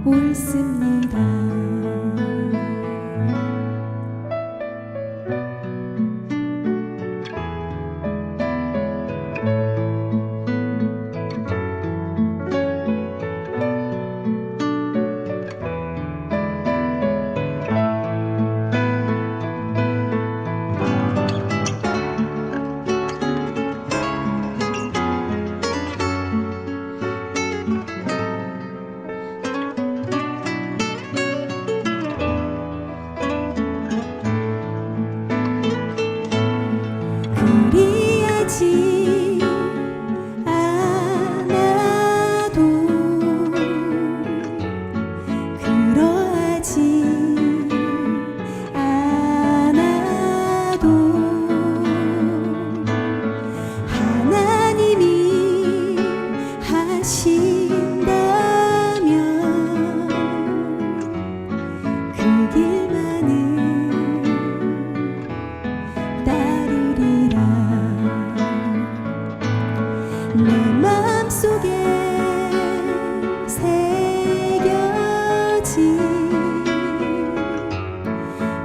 옳습니다. 그리하지 않아도 그러하지 않아도 하나님이 하신다면 그 길만은 따르리라. 내 맘속에 새겨진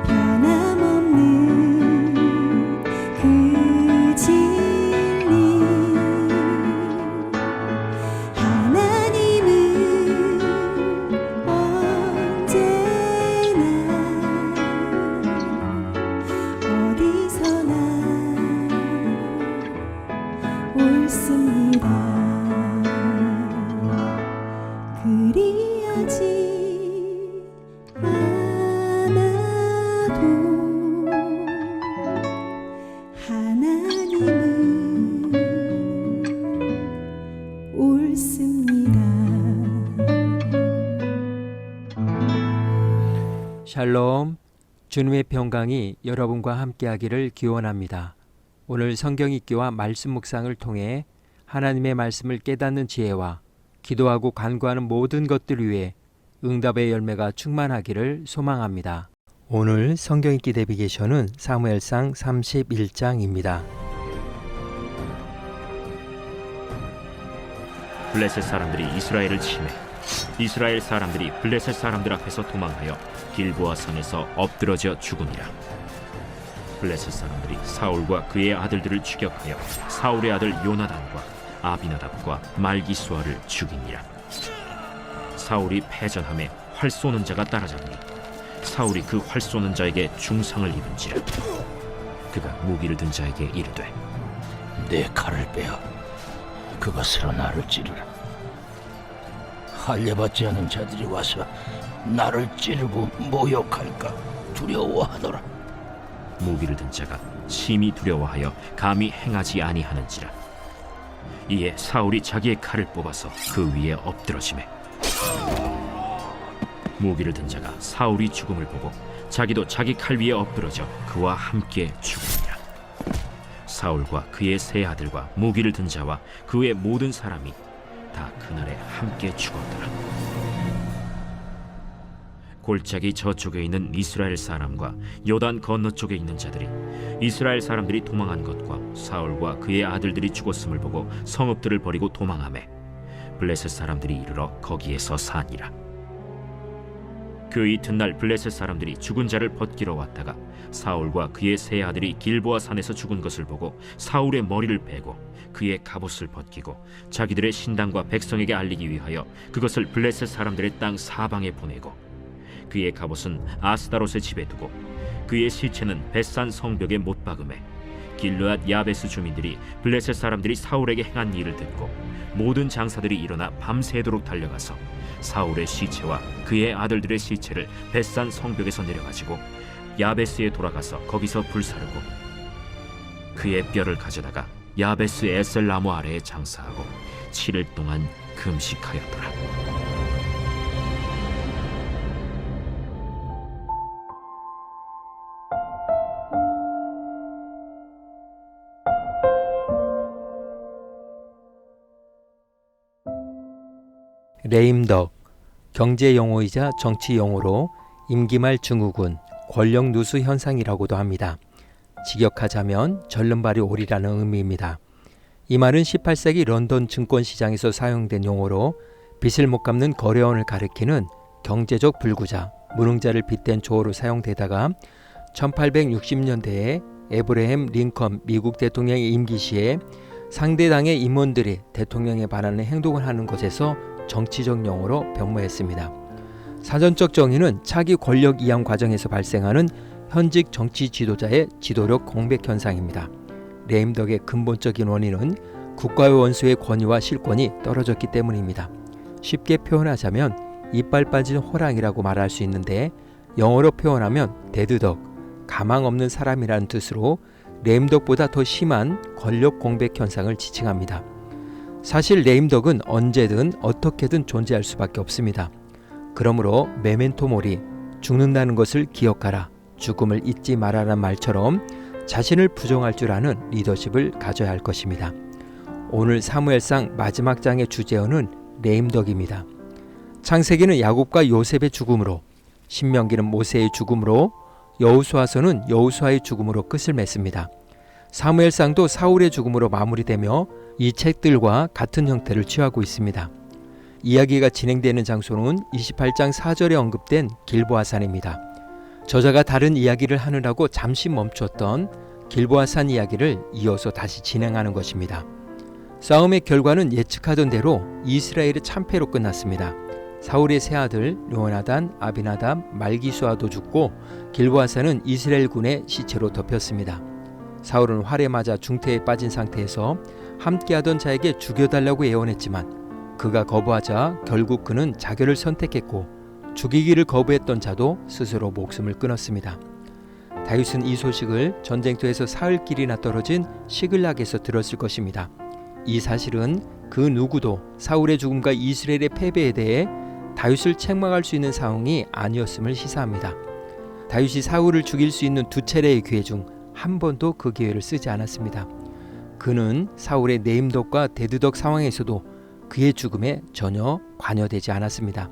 변함없는 그 진리, 하나님은 언제나 어디서나 옳습니다. 그리하지 않아도 하나님은 옳습니다. 샬롬, 주님의 평강이 여러분과 함께하기를 기원합니다. 오늘 성경 읽기와 말씀 묵상을 통해 하나님의 말씀을 깨닫는 지혜와 기도하고 간구하는 모든 것들 위해 응답의 열매가 충만하기를 소망합니다. 오늘 성경 읽기 내비게이션은 사무엘상 31장입니다. 블레셋 사람들이 이스라엘을 침해 이스라엘 사람들이 블레셋 사람들 앞에서 도망하여 길보아 산에서 엎드러져 죽으니라. 블레셋 사람들이 사울과 그의 아들들을 추격하여 사울의 아들 요나단과 아비나답과 말기수아를 죽이니라. 사울이 패전함에 활 쏘는 자가 따라잡니 사울이 그 활 쏘는 자에게 중상을 입은지라. 그가 무기를 든 자에게 이르되 내 칼을 빼어 그것으로 나를 찌르라. 할례받지 않은 자들이 와서 나를 찌르고 모욕할까 두려워하노라. 무기를 든 자가 심히 두려워하여 감히 행하지 아니하는지라. 이에 사울이 자기의 칼을 뽑아서 그 위에 엎드러지매 무기를 든 자가 사울이 죽음을 보고 자기도 자기 칼 위에 엎드러져 그와 함께 죽으니라. 사울과 그의 세 아들과 무기를 든 자와 그의 모든 사람이 다 그날에 함께 죽었더라. 골짜기 저쪽에 있는 이스라엘 사람과 요단 건너쪽에 있는 자들이 이스라엘 사람들이 도망한 것과 사울과 그의 아들들이 죽었음을 보고 성읍들을 버리고 도망하매 블레셋 사람들이 이르러 거기에서 사니라. 그 이튿날 블레셋 사람들이 죽은 자를 벗기러 왔다가 사울과 그의 세 아들이 길보아 산에서 죽은 것을 보고 사울의 머리를 베고 그의 갑옷을 벗기고 자기들의 신당과 백성에게 알리기 위하여 그것을 블레셋 사람들의 땅 사방에 보내고 그의 갑옷은 아스다롯의 집에 두고 그의 시체는 벳산 성벽에 못 박음에 길르앗 야베스 주민들이 블레셋 사람들이 사울에게 행한 일을 듣고 모든 장사들이 일어나 밤새도록 달려가서 사울의 시체와 그의 아들들의 시체를 벳산 성벽에서 내려가지고 야베스에 돌아가서 거기서 불사르고 그의 뼈를 가져다가 야베스 에셀 나무 아래에 장사하고 7일 동안 금식하였더라. 레임덕, 경제 용어이자 정치 용어로 임기말 증후군, 권력 누수 현상이라고도 합니다. 직역하자면 절름발이 오리라는 의미입니다. 이 말은 18세기 런던 증권시장에서 사용된 용어로 빚을 못 갚는 거래원을 가리키는 경제적 불구자, 무능자를 빗댄 조어로 사용되다가 1860년대에 에브러햄 링컨 미국 대통령의 임기 시에 상대 당의 임원들이 대통령에 반하는 행동을 하는 것에서 정치적 용어로 변모했습니다. 사전적 정의는 차기 권력 이양 과정에서 발생하는 현직 정치 지도자의 지도력 공백 현상입니다. 레임덕의 근본적인 원인은 국가의 원수의 권위와 실권이 떨어졌기 때문입니다. 쉽게 표현하자면 이빨 빠진 호랑이라고 말할 수 있는데, 영어로 표현하면 데드덕, 가망 없는 사람이라는 뜻으로 레임덕보다 더 심한 권력 공백 현상을 지칭합니다. 사실 레임덕은 언제든 어떻게든 존재할 수밖에 없습니다. 그러므로 메멘토 모리, 죽는다는 것을 기억하라, 죽음을 잊지 말아라는 말처럼 자신을 부정할 줄 아는 리더십을 가져야 할 것입니다. 오늘 사무엘상 마지막 장의 주제어는 레임덕입니다. 창세기는 야곱과 요셉의 죽음으로, 신명기는 모세의 죽음으로, 여호수아서는 여호수아의 죽음으로 끝을 맺습니다. 사무엘상도 사울의 죽음으로 마무리되며 이 책들과 같은 형태를 취하고 있습니다. 이야기가 진행되는 장소는 28장 4절에 언급된 길보아산입니다. 저자가 다른 이야기를 하느라고 잠시 멈췄던 길보아산 이야기를 이어서 다시 진행하는 것입니다. 싸움의 결과는 예측하던 대로 이스라엘의 참패로 끝났습니다. 사울의 세 아들 요나단, 아비나답, 말기수아도 죽고 길보아산은 이스라엘군의 시체로 덮였습니다. 사울은 활에 맞아 중태에 빠진 상태에서 함께하던 자에게 죽여달라고 애원했지만 그가 거부하자 결국 그는 자결을 선택했고, 죽이기를 거부했던 자도 스스로 목숨을 끊었습니다. 다윗은 이 소식을 전쟁터에서 사흘 길이나 떨어진 시글락에서 들었을 것입니다. 이 사실은 그 누구도 사울의 죽음과 이스라엘의 패배에 대해 다윗을 책망할 수 있는 상황이 아니었음을 시사합니다. 다윗이 사울을 죽일 수 있는 두 차례의 기회 중 한 번도 그 기회를 쓰지 않았습니다. 그는 사울의 네임덕과 데드덕 상황에서도 그의 죽음에 전혀 관여되지 않았습니다.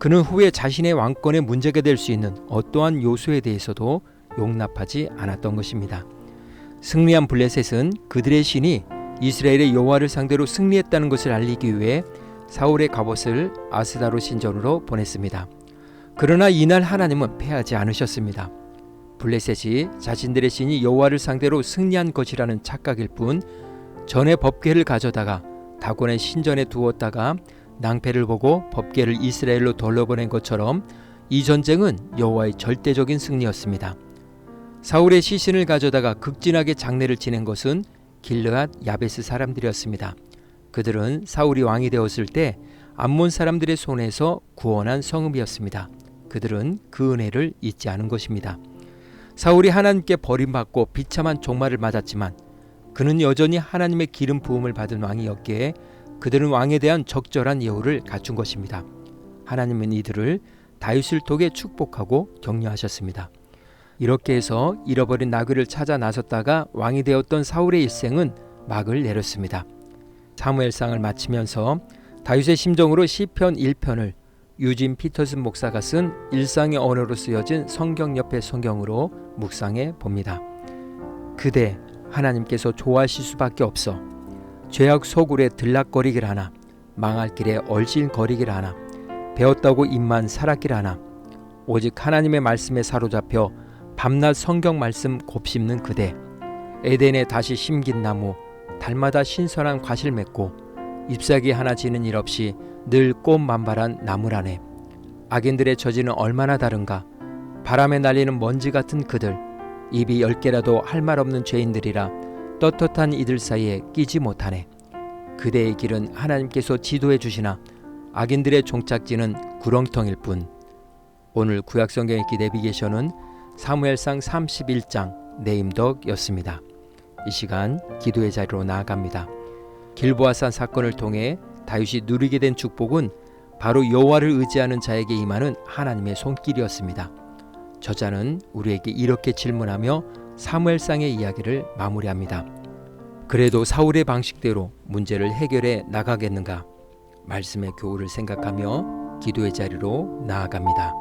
그는 후에 자신의 왕권에 문제가 될 수 있는 어떠한 요소에 대해서도 용납하지 않았던 것입니다. 승리한 블레셋은 그들의 신이 이스라엘의 여호와를 상대로 승리했다는 것을 알리기 위해 사울의 갑옷을 아스다로 신전으로 보냈습니다. 그러나 이날 하나님은 패하지 않으셨습니다. 블레셋이 자신들의 신이 여호와를 상대로 승리한 것이라는 착각일 뿐, 전에 법궤를 가져다가 다곤의 신전에 두었다가 낭패를 보고 법궤를 이스라엘로 돌려보낸 것처럼 이 전쟁은 여호와의 절대적인 승리였습니다. 사울의 시신을 가져다가 극진하게 장례를 지낸 것은 길르앗 야베스 사람들이었습니다. 그들은 사울이 왕이 되었을 때 암몬 사람들의 손에서 구원한 성읍이었습니다. 그들은 그 은혜를 잊지 않은 것입니다. 사울이 하나님께 버림받고 비참한 종말을 맞았지만 그는 여전히 하나님의 기름 부음을 받은 왕이었기에 그들은 왕에 대한 적절한 예우를 갖춘 것입니다. 하나님은 이들을 다윗을 통해 축복하고 격려하셨습니다. 이렇게 해서 잃어버린 나귀를 찾아 나섰다가 왕이 되었던 사울의 일생은 막을 내렸습니다. 사무엘상을 마치면서 다윗의 심정으로 시편 1편을 유진 피터슨 목사가 쓴 일상의 언어로 쓰여진 성경 옆의 성경으로 묵상해 봅니다. 그대 하나님께서 좋아하실 수밖에 없어. 죄악 소굴에 들락거리길 하나, 망할 길에 얼씬거리길 하나, 배웠다고 입만 살았길 하나, 오직 하나님의 말씀에 사로잡혀 밤낮 성경 말씀 곱씹는 그대, 에덴에 다시 심긴 나무, 달마다 신선한 과실 맺고 잎사귀 하나 지는 일 없이 늘 꽃 만발한 나무라네. 악인들의 처지는 얼마나 다른가. 바람에 날리는 먼지 같은 그들, 입이 10개라도 할 말 없는 죄인들이라 떳떳한 이들 사이에 끼지 못하네. 그대의 길은 하나님께서 지도해 주시나 악인들의 종착지는 구렁텅일 뿐. 오늘 구약성경 읽기 내비게이션은 사무엘상 31장 네임덕이었습니다. 이 시간 기도의 자리로 나아갑니다. 길보아산 사건을 통해 다윗이 누리게 된 축복은 바로 여호와를 의지하는 자에게 임하는 하나님의 손길이었습니다. 저자는 우리에게 이렇게 질문하며 사무엘상의 이야기를 마무리합니다. 그래도 사울의 방식대로 문제를 해결해 나가겠는가? 말씀의 교훈을 생각하며 기도의 자리로 나아갑니다.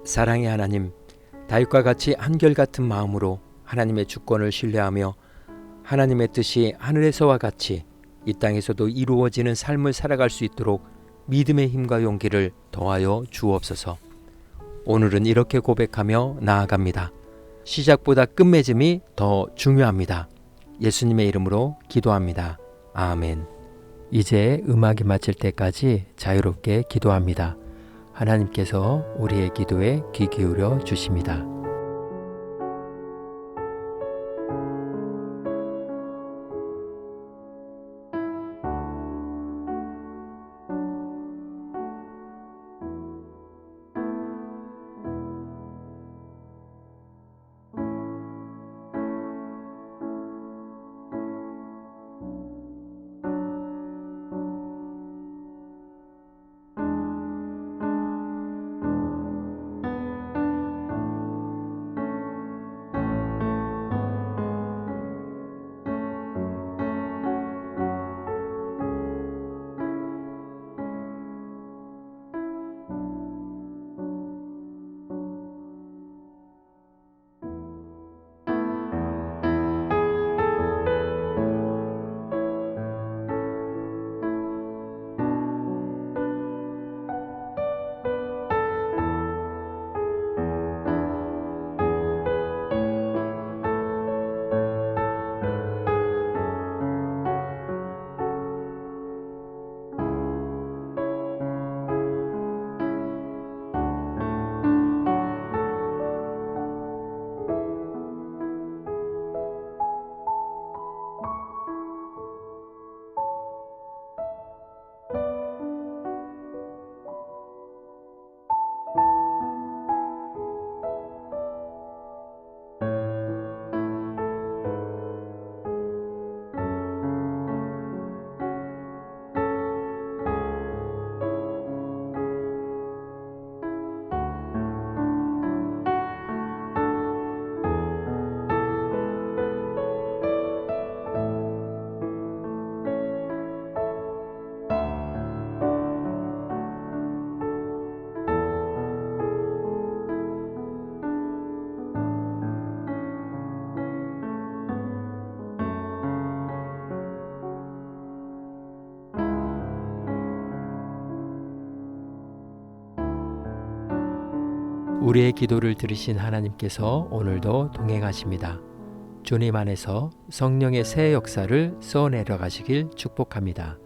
사랑의 하나님, 다윗과 같이 한결같은 마음으로 하나님의 주권을 신뢰하며 하나님의 뜻이 하늘에서와 같이 이 땅에서도 이루어지는 삶을 살아갈 수 있도록 믿음의 힘과 용기를 더하여 주옵소서. 오늘은 이렇게 고백하며 나아갑니다. 시작보다 끝맺음이 더 중요합니다. 예수님의 이름으로 기도합니다. 아멘. 이제 음악이 마칠 때까지 자유롭게 기도합니다. 하나님께서 우리의 기도에 귀 기울여 주십니다. 우리의 기도를 들으신 하나님께서 오늘도 동행하십니다. 주님 안에서 성령의 새 역사를 써내려 가시길 축복합니다.